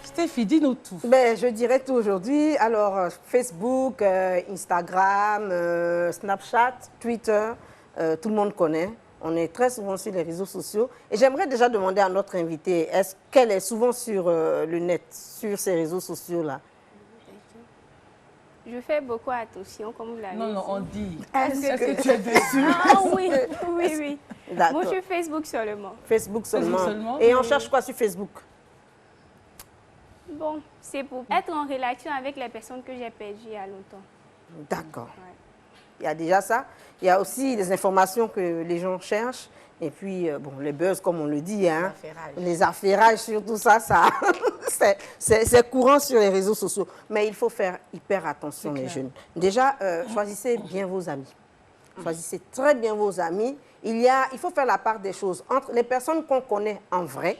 Stéphie, dis-nous tout. Ben, je dirais tout aujourd'hui. Alors, Facebook, Instagram, Snapchat, Twitter, tout le monde connaît. On est très souvent sur les réseaux sociaux. Et j'aimerais déjà demander à notre invitée, est-ce qu'elle est souvent sur le net, sur ces réseaux sociaux-là? Je fais beaucoup attention, comme vous l'avez dit. Non, non, on dit. Est-ce que tu es dessus? Ah oui, oui, oui. D'accord. Moi, je suis Facebook seulement. Facebook seulement. Facebook seulement. Et on cherche quoi sur Facebook? Bon, c'est pour être en relation avec les personnes que j'ai perdues il y a longtemps. D'accord. Ouais. Il y a déjà ça. Il y a aussi des informations que les gens cherchent. Et puis, bon, les buzz, comme on le dit, hein, les affairages, surtout ça, c'est courant sur les réseaux sociaux. Mais il faut faire hyper attention, les jeunes. Déjà, choisissez bien vos amis. Choisissez très bien vos amis. Il faut faire la part des choses entre les personnes qu'on connaît en vrai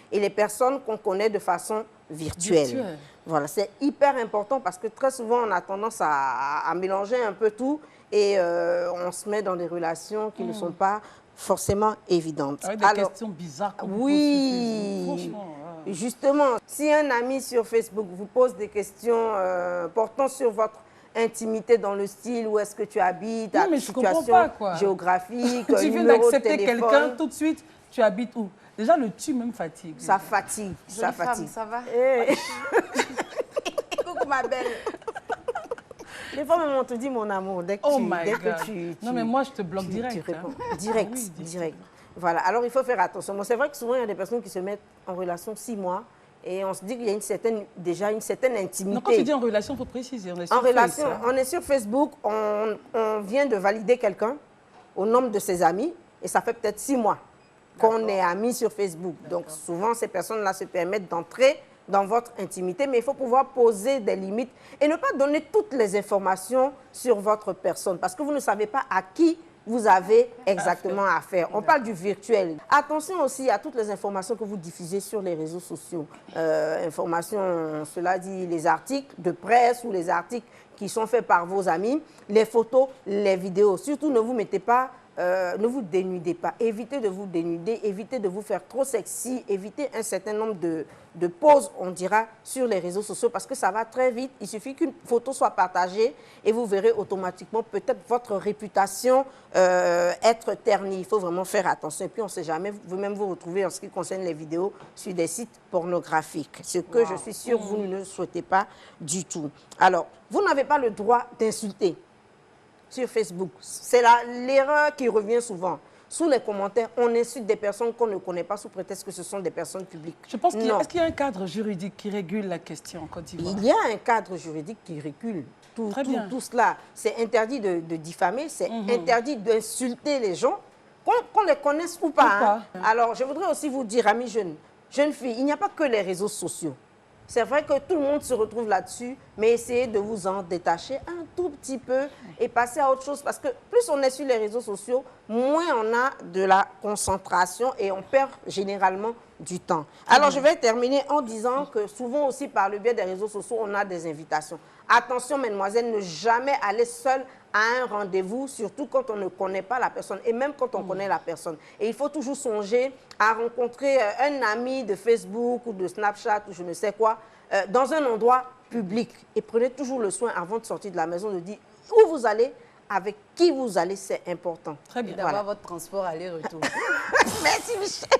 et les personnes qu'on connaît de façon virtuelle. Voilà, c'est hyper important parce que très souvent, on a tendance à mélanger un peu tout et on se met dans des relations qui ne sont pas forcément évidentes. Avec des questions bizarres. Oui, franchement. Justement, si un ami sur Facebook vous pose des questions portant sur votre intimité dans le style, où est-ce que tu habites, ta situation géographique, tu viens numéro de d'accepter téléphone. quelqu'un tout de suite, tu habites où? Déjà, le tu même fatigue. Ça fatigue, ça fatigue. Ça va? Coucou ma belle. Des fois, même on te dit mon amour, dès que tu non, mais moi, je te bloque tu direct. réponds. Direct, oui, direct. Voilà, alors il faut faire attention. Bon, c'est vrai que souvent, il y a des personnes qui se mettent en relation 6 mois et on se dit qu'il y a déjà une certaine intimité. Non, quand tu dis en relation, il faut préciser. On est sur relation, on est sur Facebook, on vient de valider quelqu'un au nombre de ses amis et ça fait peut-être 6 mois qu'on est amis sur Facebook. Donc souvent, ces personnes-là se permettent d'entrer dans votre intimité, mais il faut pouvoir poser des limites et ne pas donner toutes les informations sur votre personne parce que vous ne savez pas à qui vous avez exactement affaire. On parle du virtuel. Attention aussi à toutes les informations que vous diffusez sur les réseaux sociaux. Informations, cela dit, les articles de presse ou les articles qui sont faits par vos amis, les photos, les vidéos. Surtout, ne vous mettez pas, ne vous dénudez pas. Évitez de vous dénuder, évitez de vous faire trop sexy, évitez un certain nombre de pauses, on dira, sur les réseaux sociaux parce que ça va très vite. Il suffit qu'une photo soit partagée et vous verrez automatiquement peut-être votre réputation être ternie. Il faut vraiment faire attention. Et puis, on ne sait jamais, vous-même vous retrouvez en ce qui concerne les vidéos sur des sites pornographiques. Ce que je suis sûre, vous ne souhaitez pas du tout. Alors, vous n'avez pas le droit d'insulter sur Facebook. C'est l'erreur qui revient souvent. Sous les commentaires, on insulte des personnes qu'on ne connaît pas sous prétexte que ce sont des personnes publiques. Je pense est-ce qu'il y a un cadre juridique qui régule la question en Côte d'Ivoire? Il y a un cadre juridique qui régule tout cela. C'est interdit de diffamer, c'est interdit d'insulter les gens, qu'on les connaisse ou pas. Alors, je voudrais aussi vous dire, amis jeunes filles, il n'y a pas que les réseaux sociaux. C'est vrai que tout le monde se retrouve là-dessus, mais essayez de vous en détacher un tout petit peu et passer à autre chose. Parce que plus on est sur les réseaux sociaux, moins on a de la concentration et on perd généralement du temps. Alors, je vais terminer en disant que souvent aussi, par le biais des réseaux sociaux, on a des invitations. Attention, mesdemoiselles, ne jamais aller seule à un rendez-vous, surtout quand on ne connaît pas la personne et même quand on connaît la personne. Et il faut toujours songer à rencontrer un ami de Facebook ou de Snapchat ou je ne sais quoi, dans un endroit public. Et prenez toujours le soin, avant de sortir de la maison, de dire où vous allez, avec qui vous allez, c'est important. Très bien. D'avoir votre transport aller-retour. Merci, Michel.